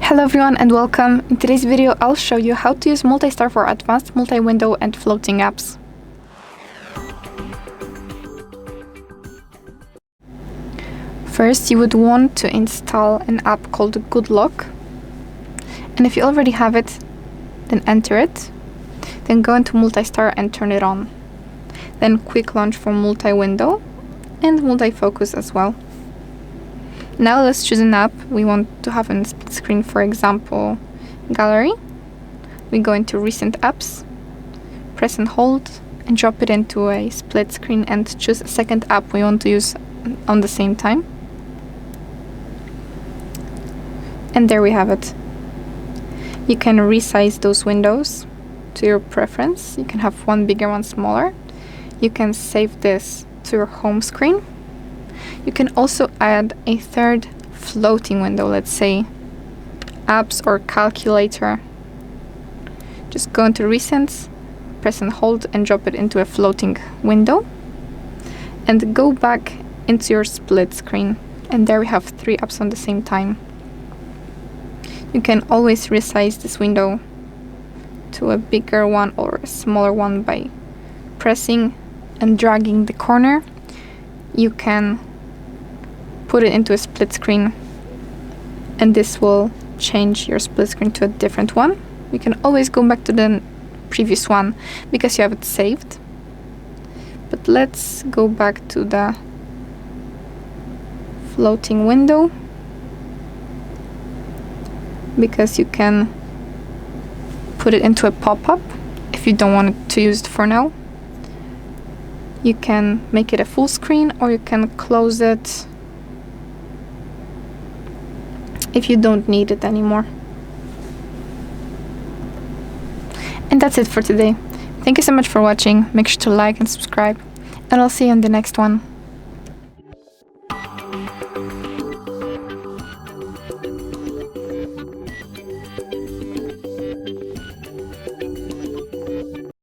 Hello everyone and welcome. In today's video I'll show you how to use MultiStar for advanced multi-window and floating apps. First you would want to install an app called GoodLock, and if you already have it, then enter it, then go into MultiStar and turn it on. Then quick launch for multi-window and multi-focus as well. Now let's choose an app we want to have in split screen, for example, gallery. We go into recent apps, press and hold, and drop it into a split screen and choose a second app we want to use on the same time. And there we have it. You can resize those windows to your preference. You can have one bigger, one smaller. You can save this to your home screen. You can also add a third floating window, let's say apps or calculator. Just go into recents, press and hold, and drop it into a floating window. And go back into your split screen. And there we have 3 apps on the same time. You can always resize this window to a bigger one or a smaller one by pressing and dragging the corner. You can put it into a split screen, and this will change your split screen to a different one. You can always go back to the previous one because you have it saved. But let's go back to the floating window, because you can put it into a pop-up if you don't want to use it for now. You can make it a full screen, or you can close it if you don't need it anymore. And that's it for today. Thank you so much for watching. Make sure to like and subscribe, and I'll see you in the next one.